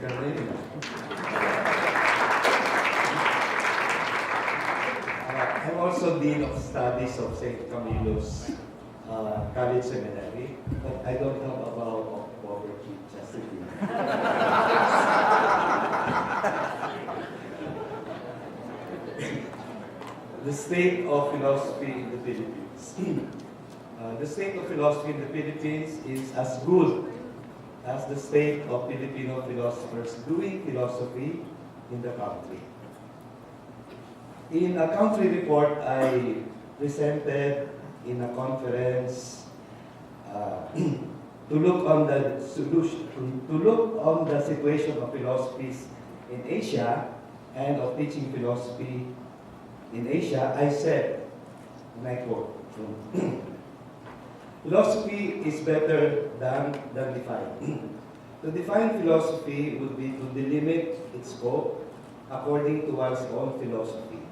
Carolina. I'm also Dean of Studies of St. Camilo's College Seminary, but I don't have a vow of poverty, chastity. The state of philosophy in the Philippines. The state of philosophy in the Philippines is as good as the state of Filipino philosophers doing philosophy in the country. In a country report I presented in a conference to look on the situation of philosophies in Asia and of teaching philosophy in Asia, I said, and I quote, philosophy is better than defined. To define philosophy would be to delimit its scope according to one's own philosophy.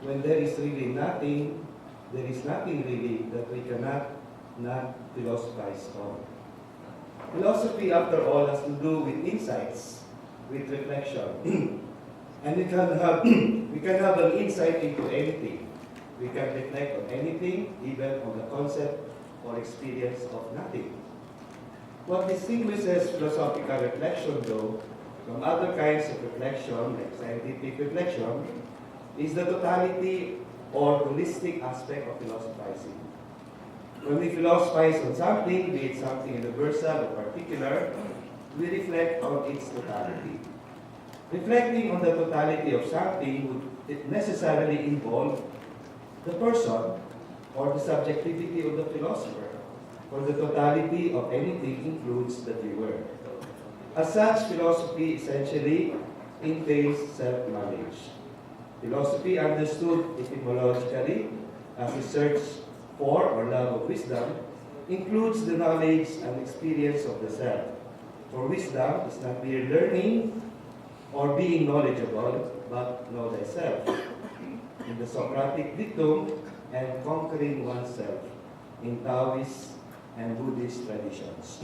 When there is really nothing, there is nothing really that we cannot not philosophize on. Philosophy, after all, has to do with insights, with reflection. And we can have an insight into anything. We can reflect on anything, even on the concept or experience of nothing. What distinguishes philosophical reflection, though, from other kinds of reflection, like scientific reflection, is the totality or holistic aspect of philosophizing. When we philosophize on something, be it something universal or particular, we reflect on its totality. Reflecting on the totality of something would necessarily involve the person or the subjectivity of the philosopher, for the totality of anything includes the viewer. As such, philosophy essentially entails self-knowledge. Philosophy, understood etymologically as a search for or love of wisdom, includes the knowledge and experience of the self. For wisdom is not mere learning or being knowledgeable, but know thyself. In the Socratic dictum, and conquering oneself in Taoist and Buddhist traditions.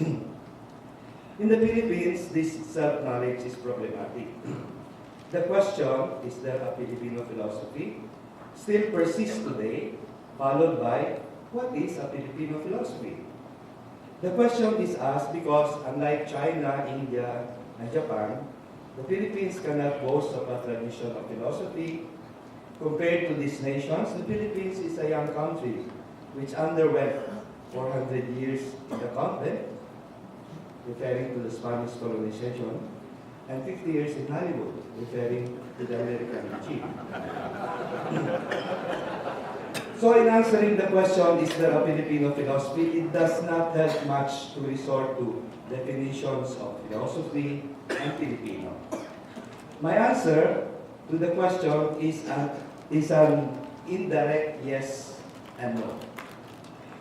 In the Philippines, this self-knowledge is problematic. The question, is there a Filipino philosophy, still persists today, followed by, what is a Filipino philosophy? The question is asked because, unlike China, India, and Japan, the Philippines cannot boast of a tradition of philosophy. Compared to these nations, the Philippines is a young country which underwent 400 years in the convent, referring to the Spanish colonization, and 50 years in Hollywood, referring to the American regime. So in answering the question, is there a Filipino philosophy, it does not help much to resort to definitions of philosophy and Filipino. My answer to the question is an indirect yes and no.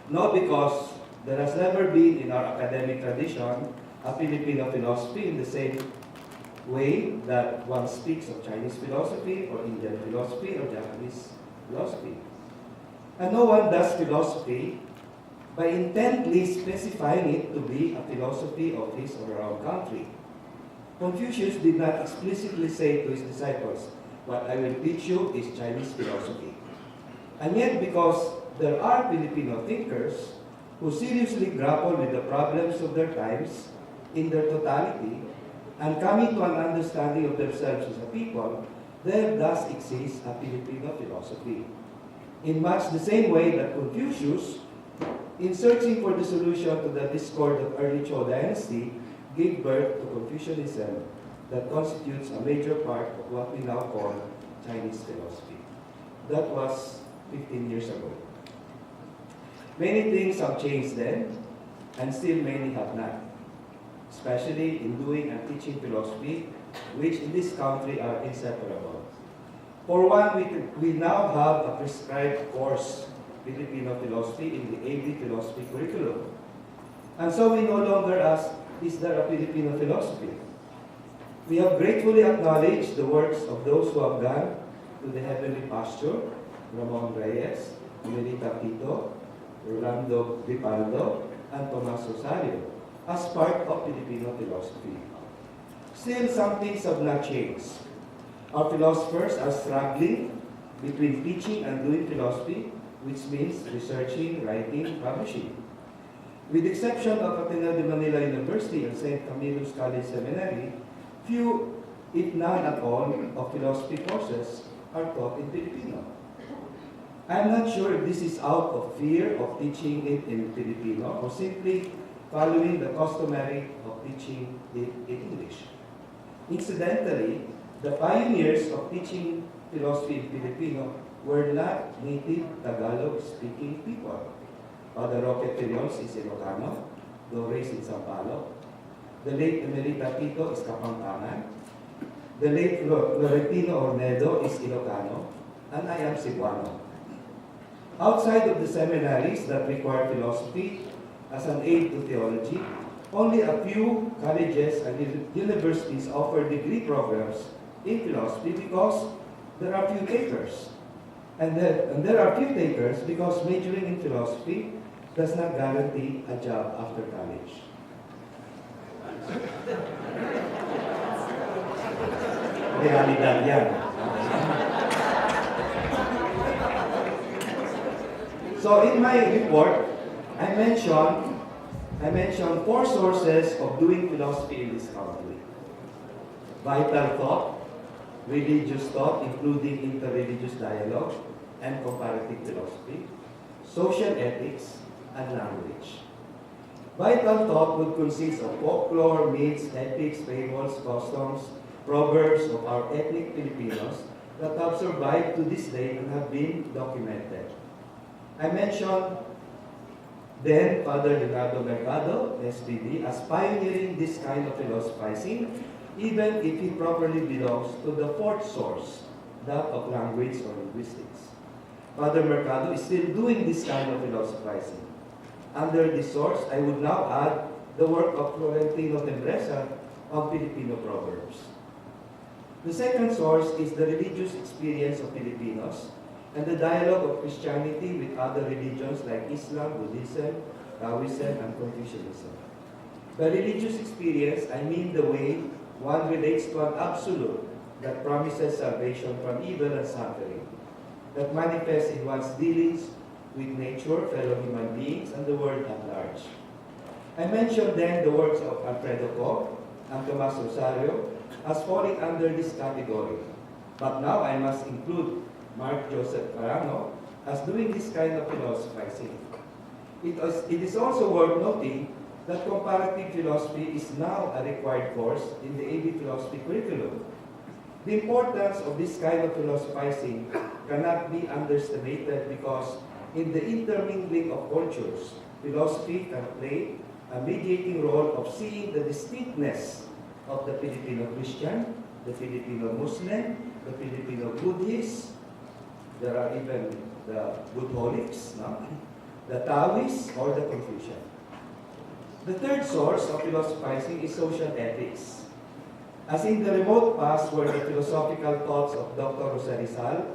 No, because there has never been in our academic tradition a Filipino philosophy in the same way that one speaks of Chinese philosophy or Indian philosophy or Japanese philosophy. And no one does philosophy by intently specifying it to be a philosophy of his or her own country. Confucius did not explicitly say to his disciples, what I will teach you is Chinese philosophy. And yet, because there are Filipino thinkers who seriously grapple with the problems of their times in their totality and coming to an understanding of themselves as a people, there does exist a Filipino philosophy. In much the same way that Confucius, in searching for the solution to the discord of early Zhou dynasty, gave birth to Confucianism that constitutes a major part of what we now call Chinese philosophy. That was 15 years ago. Many things have changed then, and still many have not, especially in doing and teaching philosophy, which in this country are inseparable. For one, we now have a prescribed course, Filipino philosophy, in the AD philosophy curriculum. And so we no longer ask, is there a Filipino philosophy? We have gratefully acknowledged the works of those who have gone to the heavenly pasture, Ramon Reyes, Melita Tito, Rolando Ripaldo, and Tomas Rosario, as part of Filipino philosophy. Still, some things have not changed. Our philosophers are struggling between teaching and doing philosophy, which means researching, writing, publishing. With the exception of Ateneo de Manila University and St. Camilo's College Seminary, few, if none at all, of philosophy courses are taught in Filipino. I'm not sure if this is out of fear of teaching it in Filipino or simply following the customary of teaching it in English. Incidentally, the pioneers of teaching philosophy in Filipino were not native Tagalog-speaking people. Father Roque Tirions is Ilocano, though raised in Sampaloc. The late Emerita Tito is Kapampangan. The late Florentino Ornedo is Ilocano, and I am Cebuano. Outside of the seminaries that require philosophy as an aid to theology, only a few colleges and universities offer degree programs in philosophy because there are few takers. And there are few takers because majoring in philosophy does not guarantee a job after college. Realidad yan. So in my report, I mentioned 4 sources of doing philosophy in this country. Vital thought, religious thought, including interreligious dialogue and comparative philosophy, social ethics, and language. Vital thought would consist of folklore, myths, epics, fables, customs, proverbs of our ethnic Filipinos that have survived to this day and have been documented. I mentioned then Father Leonardo Mercado, SPD, as pioneering this kind of philosophizing, even if he properly belongs to the 4th source, that of language or linguistics. Father Mercado is still doing this kind of philosophizing. Under this source, I would now add the work of Florentino Timbreza on Filipino proverbs. The second source is the religious experience of Filipinos and the dialogue of Christianity with other religions like Islam, Buddhism, Taoism, and Confucianism. By religious experience, I mean the way one relates to an absolute that promises salvation from evil and suffering, that manifests in one's dealings with nature, fellow human beings, and the world at large. I mentioned then the works of Alfredo Co and Tomas Rosario as falling under this category. But now I must include Mark Joseph Carano as doing this kind of philosophizing. It is also worth noting that comparative philosophy is now a required course in the AB philosophy curriculum. The importance of this kind of philosophizing cannot be underestimated because in the intermingling of cultures, philosophy can play a mediating role of seeing the distinctness of the Filipino Christian, the Filipino Muslim, the Filipino Buddhist. There are even the Buddholics, no? The Taoists, or the Confucian. The third source of philosophizing is social ethics. As in the remote past where the philosophical thoughts of Dr. Jose Rizal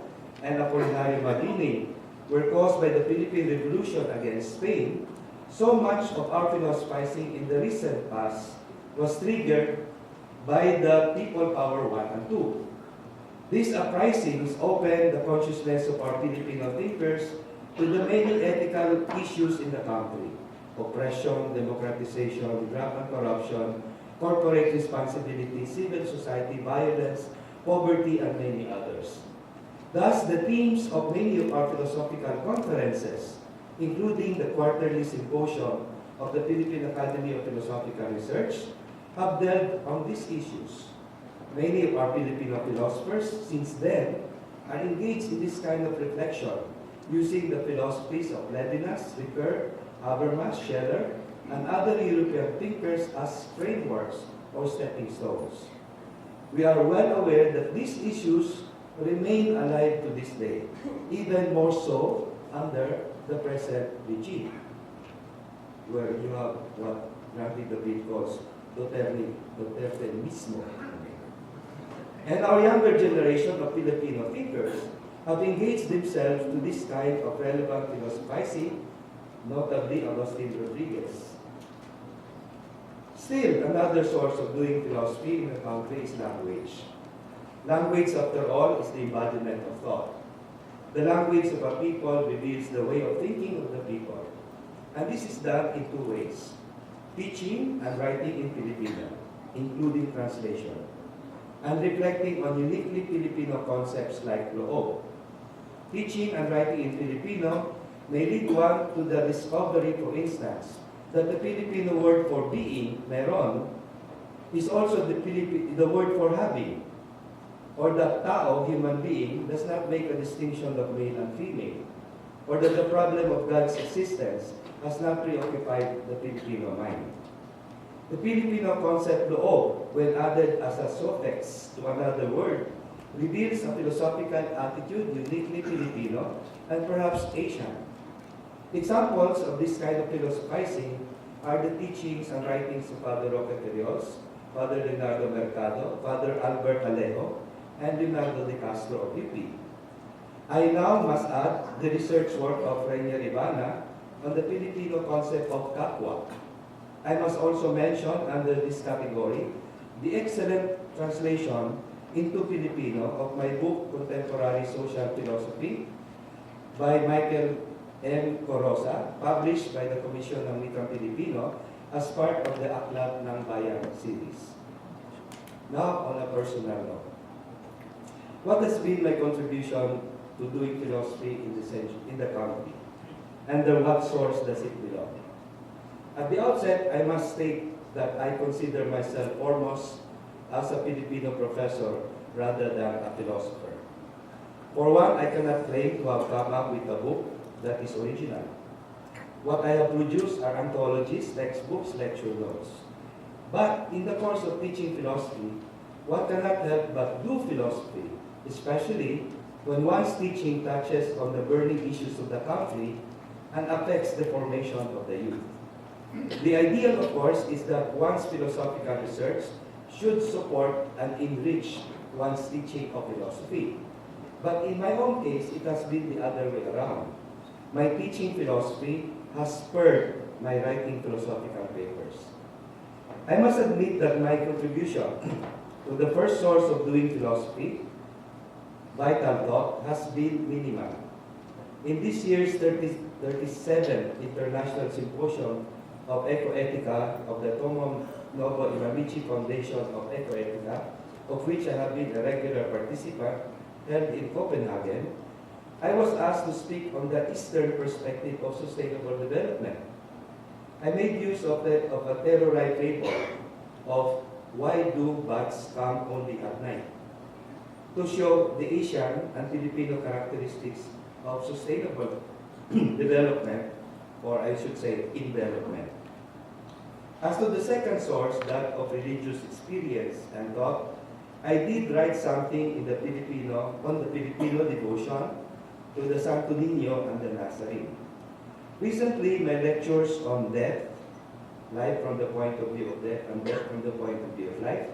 and Apolinario Mabini were caused by the Philippine Revolution against Spain, so much of our philosophizing in the recent past was triggered by the People Power 1 and 2. These uprisings opened the consciousness of our Filipino thinkers to the many ethical issues in the country: oppression, democratization, rampant corruption, corporate responsibility, civil society, violence, poverty, and many others. Thus, the themes of many of our philosophical conferences, including the quarterly symposium of the Philippine Academy of Philosophical Research, have dealt on these issues. Many of our Filipino philosophers since then are engaged in this kind of reflection, using the philosophies of Levinas, Ricoeur, Habermas, Scheller, and other European thinkers as frameworks or stepping stones. We are well aware that these issues remain alive to this day, even more so under the present regime, where you have what Randy David calls Duterte mismo. And our younger generation of Filipino thinkers have engaged themselves to this kind of relevant philosophizing, notably Agustin Rodriguez. Still, another source of doing philosophy in a country is language. Language, after all, is the embodiment of thought. The language of a people reveals the way of thinking of the people. And this is done in two ways: teaching and writing in Filipino, including translation, and reflecting on uniquely Filipino concepts like loob. Teaching and writing in Filipino may lead one to the discovery, for instance, that the Filipino word for being, meron, is also the word for having, or that tao, human being, does not make a distinction of male and female, or that the problem of God's existence has not preoccupied the Filipino mind. The Filipino concept loob, when added as a suffix to another word, reveals a philosophical attitude uniquely Filipino and perhaps Asian. Examples of this kind of philosophizing are the teachings and writings of Father Roque Terios, Father Leonardo Mercado, Father Albert Alejo, and Leonardo de Castro of UP. I now must add the research work of Rainier Ivana on the Filipino concept of kapwa. I must also mention under this category the excellent translation into Filipino of my book, Contemporary Social Philosophy, by Michael M. Corosa, published by the Commission ng Wikang Pilipino as part of the Aklat ng Bayan series. Now, on a personal note, what has been my contribution to doing philosophy in the country? Under what source does it belong? At the outset, I must state that I consider myself foremost as a Filipino professor rather than a philosopher. For one, I cannot claim to have come up with a book that is original. What I have produced are anthologies, textbooks, lecture notes. But in the course of teaching philosophy, one cannot help but do philosophy, especially when one's teaching touches on the burning issues of the country and affects the formation of the youth. The ideal, of course, is that one's philosophical research should support and enrich one's teaching of philosophy. But in my own case, it has been the other way around. My teaching philosophy has spurred my writing philosophical papers. I must admit that my contribution to the first source of doing philosophy, vital thought, has been minimal. In this year's 37th International Symposium of Ecoetica of the Tomo Novo Imamichi Foundation of Ecoetica, of which I have been a regular participant, held in Copenhagen, I was asked to speak on the Eastern perspective of sustainable development. I made use of a terrorized fable of why do bats come only at night, to show the Asian and Filipino characteristics of sustainable development, or I should say, envelopment. As to the second source, that of religious experience and thought, I did write something on the Filipino devotion to the Santo Niño and the Nazarene. Recently, my lectures on death, life from the point of view of death and death from the point of view of life,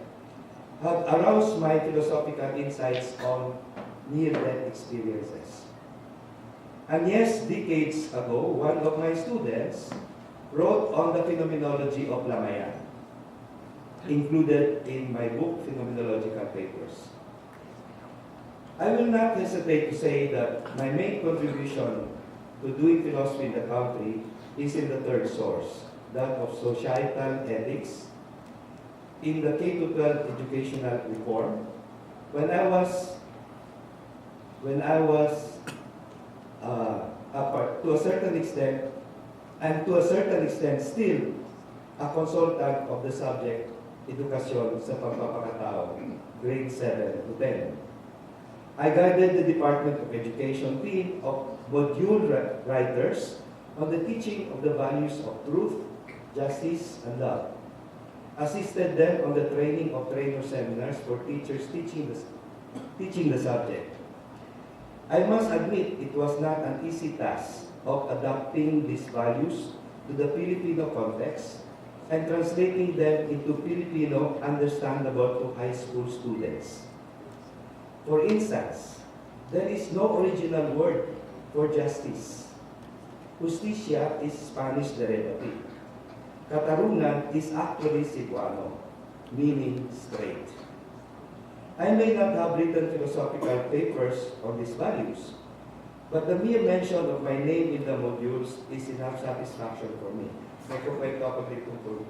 have aroused my philosophical insights on near-death experiences. And yes, decades ago, one of my students wrote on the phenomenology of Lamayan, included in my book, Phenomenological Papers. I will not hesitate to say that my main contribution to doing philosophy in the country is in the third source, that of societal ethics, in the K-12 educational reform. When I was to a certain extent, and to a certain extent still, a consultant of the subject, Edukasyon sa Pagpapakatao, grade 7 to 10. I guided the Department of Education team of module writers on the teaching of the values of truth, justice, and love. Assisted them on the training of trainer seminars for teachers teaching the subject. I must admit it was not an easy task of adapting these values to the Filipino context and translating them into Filipino understandable to high school students. For instance, there is no original word for justice. Justicia is Spanish derivative. katarungan is actually Cebuano, meaning straight. I may not have written philosophical papers on these values, but the mere mention of my name in the modules is enough satisfaction for me. May kukwento ako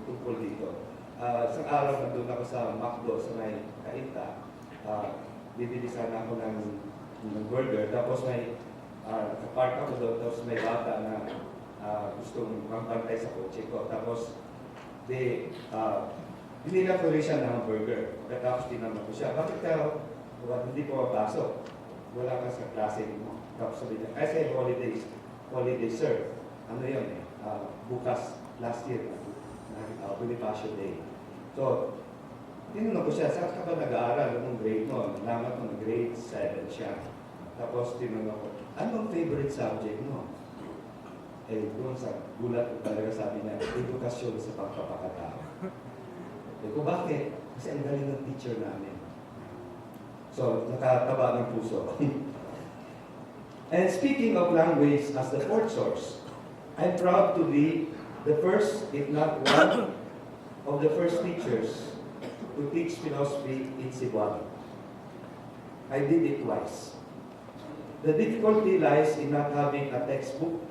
tungkol dito. Isang araw nandun ako sa McDo sa may Kainta. Bibili sana ako ng burger. Tapos may nakapark ako doon. Tapos may bata na gustong magbantay sa kotse ko. Tapos binila ko rin siya ng burger. Tapos tinanong ko siya, bakit ka hindi ko mapasok? Wala ka sa klase mo. Tapos sabi niya, kasi holiday sir. Ano yun eh? Bukas, last year, Bonifacio Day. So, tinanong ko siya, saan ka ba nag-aaral? Anong grade mo? Nalaman ko na grade 7 siya. Tapos tinanong ko, anong favorite subject mo? Eh, doon sa gulat ko talaga sabi niya, edukasyon sa pagpapakatao. Eh, kung bakit? Kasi ang galing ng teacher namin. So, nakataba ng puso. And speaking of language as the fourth source, I'm proud to be the first, if not one, of the first teachers to teach philosophy in Cebuano. I did it twice. The difficulty lies in not having a textbook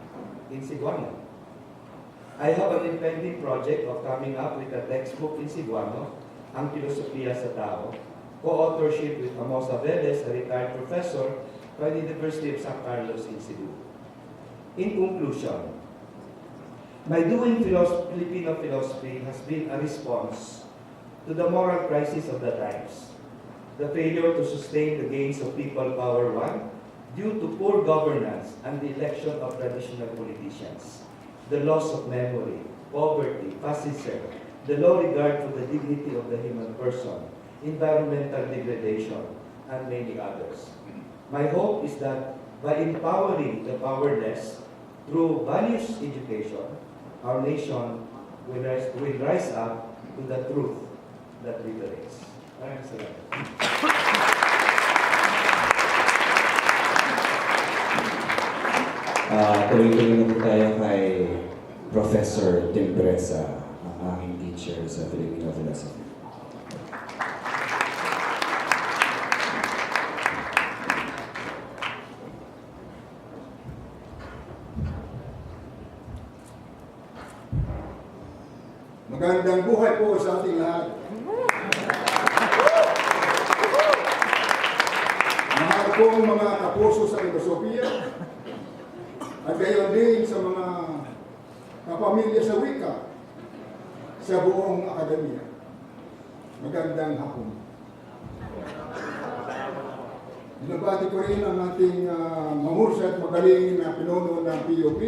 in Cebuano. I have an impending project of coming up with a textbook in Cebuano, ang Pilosopiya sa Tao, co-authorship with Amable Tuibeo, a retired professor by the University of San Carlos in Cebu. In conclusion, my doing Filipino philosophy has been a response to the moral crisis of the times, the failure to sustain the gains of people power one due to poor governance and the election of traditional politicians, the loss of memory, poverty, fascism, the low regard for the dignity of the human person, environmental degradation, and many others. My hope is that by empowering the powerless through values education, our nation will rise up to the truth that liberates. Maraming salamat. Tuloy-tuloy na po tayo kay Professor Timbreza, ang aming teacher sa Filipino philosophy. Magandang buhay po sa ating lahat. Mahal kong mga kapuso sa Pilosopiya at gayon din sa mga kapamilya sa wika sa buong akademya. Magandang hapon. Binabati ko rin ang ating mamursa at magaling na pinuno ng PUP,